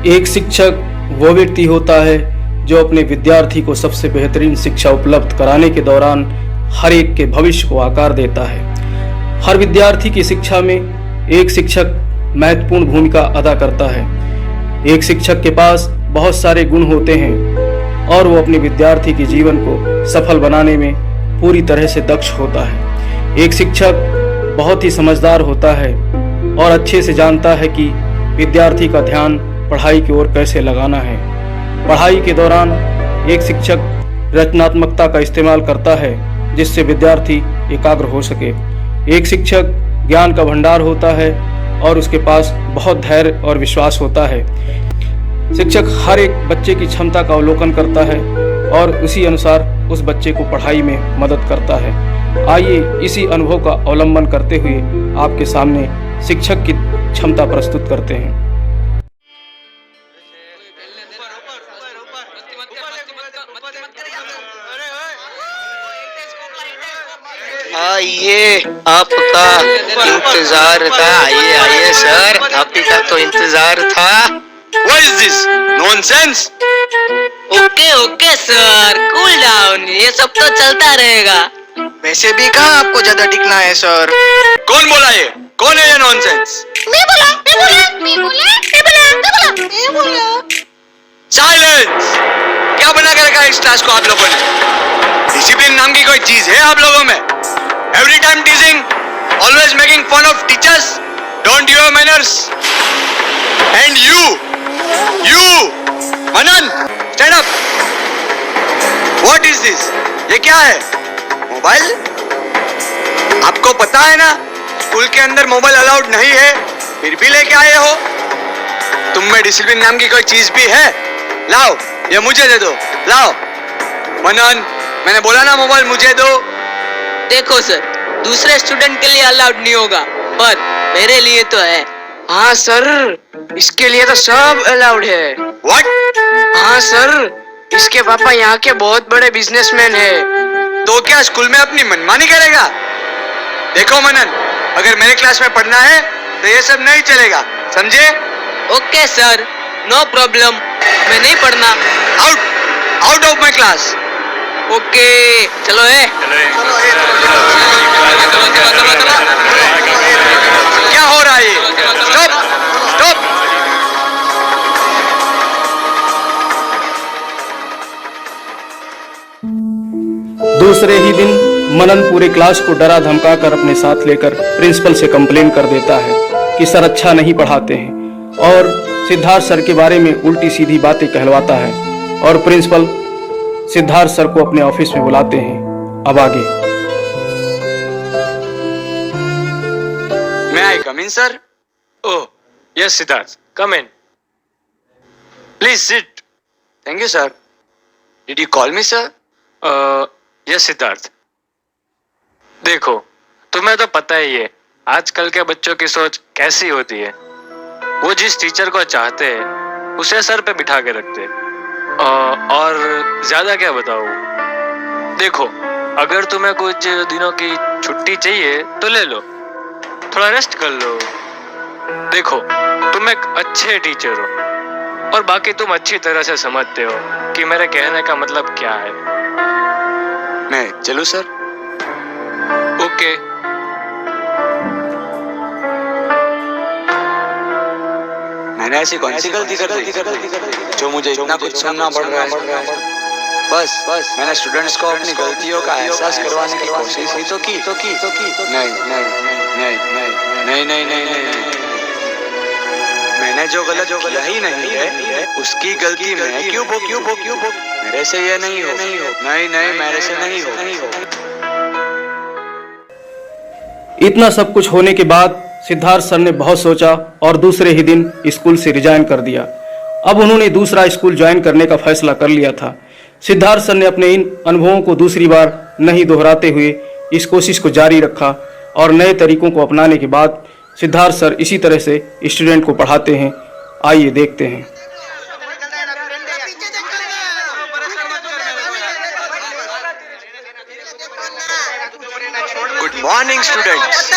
एक शिक्षक वो व्यक्ति होता है जो अपने विद्यार्थी को सबसे बेहतरीन शिक्षा उपलब्ध कराने के दौरान हर एक के भविष्य को आकार देता है। हर विद्यार्थी की शिक्षा में एक शिक्षक महत्वपूर्ण भूमिका अदा करता है। एक शिक्षक के पास बहुत सारे गुण होते हैं और वो अपने विद्यार्थी के जीवन को सफल बनाने में पूरी तरह से दक्ष होता है। एक शिक्षक बहुत ही समझदार होता है और अच्छे से जानता है कि विद्यार्थी का ध्यान पढ़ाई की ओर कैसे लगाना है। पढ़ाई के दौरान एक शिक्षक रचनात्मकता का इस्तेमाल करता है जिससे विद्यार्थी एकाग्र हो सके। एक शिक्षक ज्ञान का भंडार होता है और उसके पास बहुत धैर्य और विश्वास होता है। शिक्षक हर एक बच्चे की क्षमता का अवलोकन करता है और उसी अनुसार उस बच्चे को पढ़ाई में मदद करता है। आइए इसी अनुभव का अवलंबन करते हुए आपके सामने शिक्षक की क्षमता प्रस्तुत करते हैं। ये आपका इंतजार था। आइए आइए सर, आप ही का तो इंतजार था। What is this nonsense? Okay okay sir, cool down, ये सब तो चलता रहेगा। वैसे भी कहाँ आपको ज्यादा टिकना है सर। कौन बोला ये? कौन है ये नॉनसेंस? साइलेंस! क्या बना के रखा है इस क्लास को आप लोगों ने? डिसिप्लिन नाम की कोई चीज है आप लोगों में? Every time teasing, always making fun of teachers, don't you have manners? And you Manan, stand up. What is this? ये क्या है? मोबाइल? आपको पता है ना स्कूल के अंदर मोबाइल अलाउड नहीं है, फिर भी लेके आए हो। तुम में डिसिप्लिन नाम की कोई चीज भी है? लाओ, ये मुझे दे दो, लाओ। मनन, मैंने बोला ना मोबाइल मुझे दो। देखो सर, दूसरे स्टूडेंट के लिए अलाउड नहीं होगा, पर मेरे लिए तो है। हाँ सर, इसके लिए तो सब अलाउड है। व्हाट? हाँ सर, इसके पापा यहाँ के बहुत बड़े बिजनेसमैन है। तो क्या स्कूल में अपनी मनमानी करेगा? देखो मनन, अगर मेरे क्लास में पढ़ना है तो ये सब नहीं चलेगा, समझे? ओके सर, नो प्रॉब्लम, मैं नहीं पढ़ना। Out of my class. Okay, चलो है। क्या हो रहा है? Stop stop. दूसरे ही दिन मनन पूरे क्लास को डरा धमका कर अपने साथ लेकर प्रिंसिपल से कंप्लेन कर देता है कि सर अच्छा नहीं पढ़ाते हैं और सिद्धार्थ सर के बारे में उल्टी सीधी बातें कहलवाता है और प्रिंसिपल सिद्धार्थ सर को अपने ऑफिस में बुलाते हैं। अब आगे। May I come in, sir? Oh, yes, Siddharth. Come in. Please sit. Thank you, sir. Did you call me, sir? Yes, Siddharth. देखो, तुम्हें तो पता ही है आजकल के बच्चों की सोच कैसी होती है। वो जिस टीचर को चाहते हैं उसे सर पे बिठा के रखते हैं। और ज्यादा क्या बताऊं? देखो, अगर तुम्हें कुछ दिनों की छुट्टी चाहिए तो ले लो, थोड़ा रेस्ट कर लो। देखो, तुम एक अच्छे टीचर हो और बाकी तुम अच्छी तरह से समझते हो कि मेरे कहने का मतलब क्या है। मैं चलूं, सर? ओके। मैंने ऐसी कौन सी गलती कर दी जो मुझे इतना कुछ सुनना पड़ रहा है? बस मैंने स्टूडेंट्स को अपनी गलतियों का एहसास करवाने की कोशिश ही तो की। नहीं, मैंने जो गलत किया ही नहीं है उसकी गलती मैं क्यों भोग? मेरे से ये नहीं हो। नहीं, मेरे से नहीं हो। इतना सब कुछ होने के बाद सिद्धार्थ सर ने बहुत सोचा और दूसरे ही दिन स्कूल से रिजाइन कर दिया। अब उन्होंने दूसरा स्कूल ज्वाइन करने का फैसला कर लिया था। सिद्धार्थ सर ने अपने इन अनुभवों को दूसरी बार नहीं दोहराते हुए इस कोशिश को जारी रखा और नए तरीकों को अपनाने के बाद सिद्धार्थ सर इसी तरह से स्टूडेंट को पढ़ाते हैं। आइए देखते हैं। Good morning students.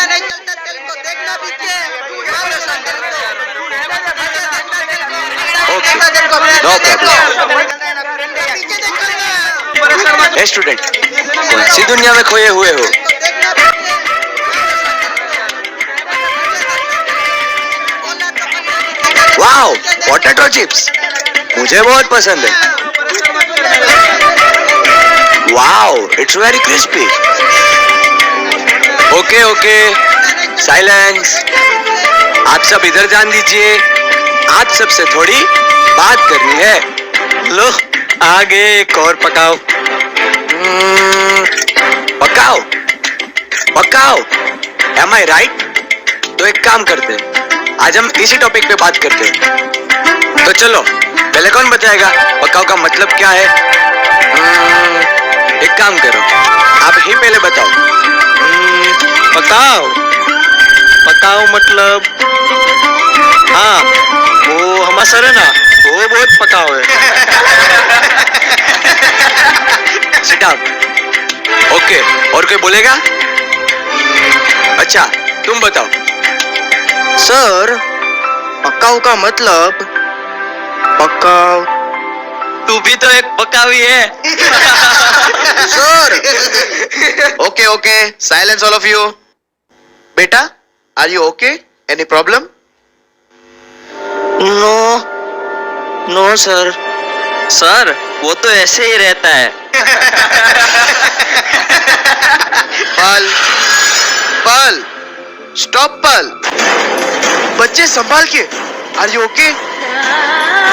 No problem. A student, कौन सी दुनिया में खोए हुए हो? वाओ, पोटैटो चिप्स मुझे बहुत पसंद है। Wow, it's very crispy. Okay okay, silence. आप सब इधर ध्यान दीजिए, आप सबसे थोड़ी बात करनी है। लो, आगे एक और पकाओ। पकाओ पकाओ, एम आई राइट? तो एक काम करते हैं, आज हम इसी टॉपिक पे बात करते हैं। तो चलो, पहले कौन बताएगा पकाओ का मतलब क्या है? एक काम करो, आप ही पहले बताओ। पकाओ पकाओ मतलब, हाँ वो हमारा सर है ना, वो बहुत पकाओ है। Sit down. ओके, और कोई बोलेगा? अच्छा, तुम बताओ। सर, पकाओ का मतलब, पकाओ। तू भी तो एक पकावी है। Sir, okay okay, silence all of you. बेटा, are you okay? Any problem? No no sir. Sir, वो तो ऐसे ही रहता है। पल पल, स्टॉप पल। बच्चे संभाल के, आर यू ओके?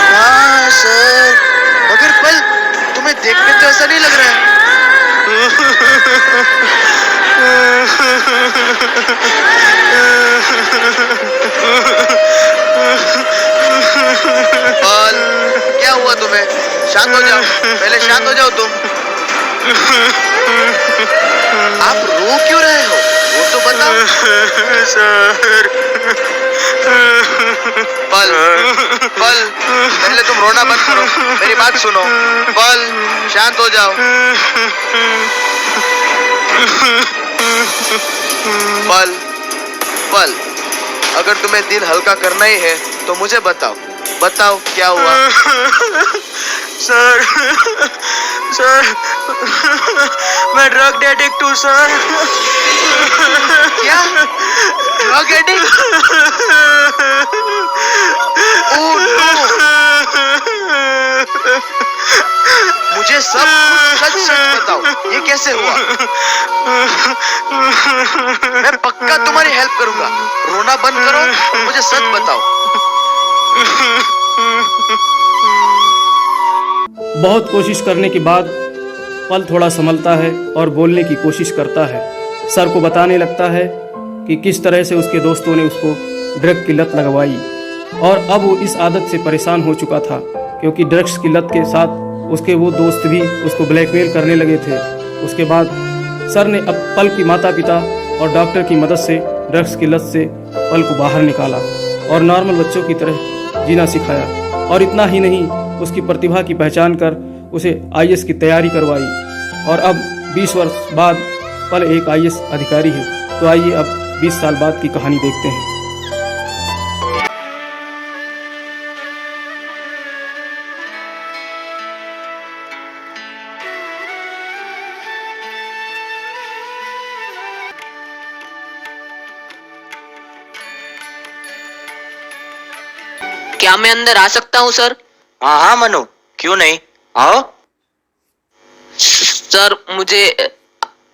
हाँ सर, मगर पल तुम्हें देखने तो ऐसा नहीं लग रहा है। पल, क्या हुआ तुम्हें? शांत हो जाओ, पहले शांत हो जाओ तुम। आप रो क्यों रहे हो? वो तो बताओ। सर, पल पल, पहले तुम रोना बंद करो, मेरी बात सुनो। पल, शांत हो जाओ। पल पल, अगर तुम्हें दिल हल्का करना ही है तो मुझे बताओ, बताओ क्या हुआ? सर, सर, मैं ड्रग एडिक्ट हूँ सर। क्या? Drug addict? Oh no! मुझे सब कुछ सच सच बताओ, ये कैसे हुआ? मैं पक्का तुम्हारी हेल्प करूंगा। रोना बंद करो और मुझे सच बताओ। बहुत कोशिश करने के बाद पल थोड़ा संभलता है और बोलने की कोशिश करता है। सर को बताने लगता है कि किस तरह से उसके दोस्तों ने उसको ड्रग की लत लगवाई और अब वो इस आदत से परेशान हो चुका था, क्योंकि ड्रग्स की लत के साथ उसके वो दोस्त भी उसको ब्लैकमेल करने लगे थे। उसके बाद सर ने अब पल की माता पिता और डॉक्टर की मदद से ड्रग्स की लत से पल को बाहर निकाला और नॉर्मल बच्चों की तरह जीना सिखाया। और इतना ही नहीं, उसकी प्रतिभा की पहचान कर उसे आईएएस की तैयारी करवाई और अब 20 वर्ष बाद पल एक आईएएस अधिकारी है। तो आइए अब 20 साल बाद की कहानी देखते हैं। क्या मैं अंदर आ सकता हूँ सर? हाँ हाँ मनु, क्यों नहीं, आओ। सर, मुझे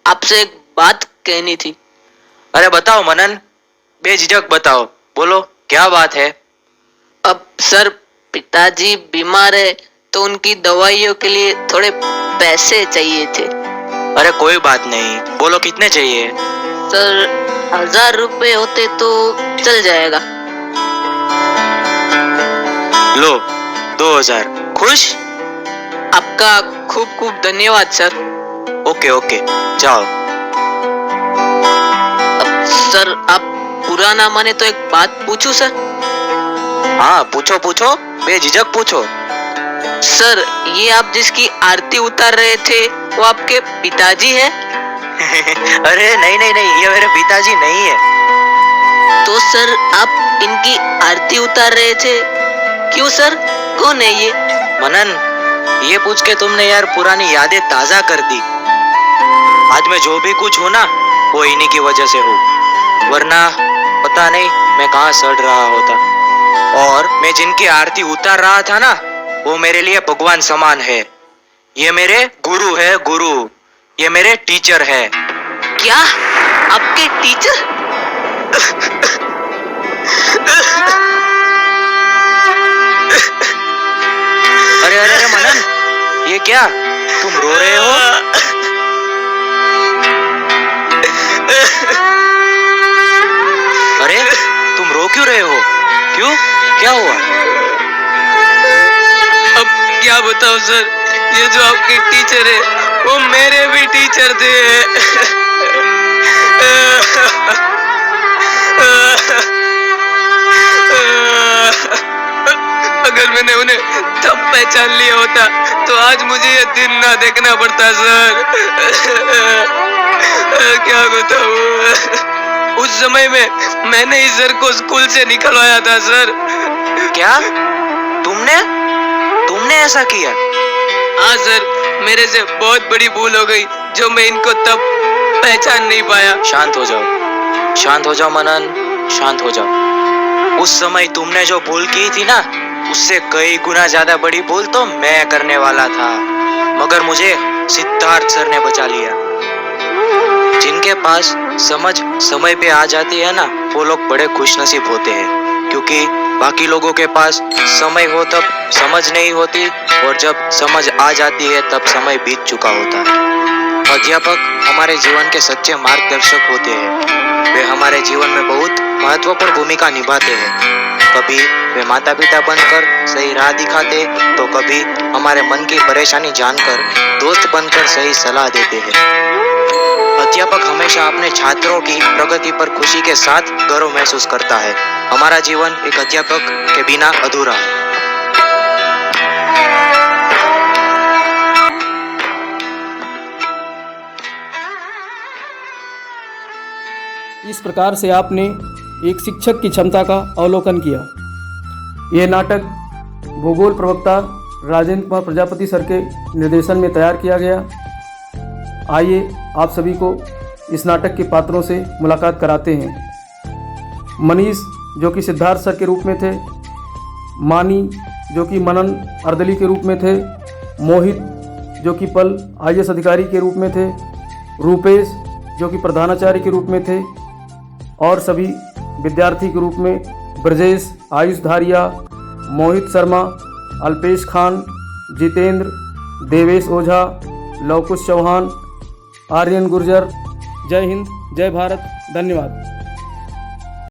आपसे एक बात कहनी थी। अरे बताओ मनन, बेझिझक बताओ, बोलो क्या बात है? अब सर, पिताजी बीमार है तो उनकी दवाइयों के लिए थोड़े पैसे चाहिए थे। अरे कोई बात नहीं, बोलो कितने चाहिए? सर, 1000 रुपए होते तो चल जाएगा। लो 2000। खुश? आपका खूब खूब धन्यवाद सर। ओके ओके, जाओ। सर, आप बुरा ना माने तो एक बात पूछूं सर? हाँ पूछो पूछो, बेझिझक पूछो। सर, ये आप जिसकी आरती उतार रहे थे वो आपके पिताजी है? अरे नहीं नहीं नहीं, ये मेरे पिताजी नहीं है। तो सर, आप इनकी आरती उतार रहे थे क्यों सर? कौन है ये? मनन, ये पूछ के तुमने यार पुरानी यादें ताजा कर दी। आज मैं जो भी कुछ हूँ ना, वो इन्हीं की वजह से हूँ, वरना पता नहीं मैं कहाँ सड़ रहा होता। और मैं जिनकी आरती उतार रहा था ना, वो मेरे लिए भगवान समान है। ये मेरे गुरु है, गुरु। ये मेरे टीचर है। क्या? आपके टीचर? अरे अरे अरे मनन, ये क्या? तुम रो रहे हो? अरे तुम रो क्यों रहे हो? क्यों? क्या हुआ? अब क्या बताऊं सर, ये जो आपके टीचर है वो मेरे भी टीचर थे। अगर मैंने उन्हें तब पहचान लिया होता तो आज मुझे ये दिन ना देखना पड़ता सर। क्या बताऊं, उस समय में मैंने ही सर को स्कूल से निकलवाया था सर। क्या? तुमने तुमने ऐसा किया? हाँ सर, मेरे से बहुत बड़ी भूल हो गई जो मैं इनको तब पहचान नहीं पाया। शांत हो जाओ, शांत हो जाओ मनन, शांत हो जाओ। उस समय तुमने जो भूल की थी ना, उससे कई गुना ज्यादा बड़ी भूल तो मैं करने वाला था, मगर मुझे सिद्धार्थ सर ने बचा लिया। जिनके पास समझ समय पे आ जाती है ना, वो लोग बड़े खुशनसीब होते हैं, क्योंकि बाकी लोगों के पास समय हो तब समझ नहीं होती, और जब समझ आ जाती है तब समय बीत चुका होता है। अध्यापक हमारे जीवन के सच्चे मार्गदर्शक होते हैं। वे हमारे जीवन में बहुत महत्वपूर्ण भूमिका निभाते हैं। कभी वे माता पिता बनकर सही राह दिखाते, तो कभी हमारे मन की परेशानी जानकर दोस्त बनकर सही सलाह देते हैं। अध्यापक हमेशा अपने छात्रों की प्रगति पर खुशी के साथ गर्व महसूस करता है। हमारा जीवन एक अध्यापक के बिना अधूरा है। इस प्रकार से आपने एक शिक्षक की क्षमता का अवलोकन किया। यह नाटक भूगोल प्रवक्ता राजेंद्र कुमार प्रजापति सर के निर्देशन में तैयार किया गया। आइए आप सभी को इस नाटक के पात्रों से मुलाकात कराते हैं। मनीष जो कि सिद्धार्थ सर के रूप में थे, मानी जो कि मनन अर्दली के रूप में थे, मोहित जो कि पल IAS अधिकारी के रूप में थे, रूपेश जो कि प्रधानाचार्य के रूप में थे, और सभी विद्यार्थी के रूप में ब्रजेश, आयुष धारिया, मोहित शर्मा, अल्पेश खान, जितेंद्र, देवेश ओझा, लवकुश चौहान, आर्यन गुर्जर। जय हिंद, जय भारत, धन्यवाद।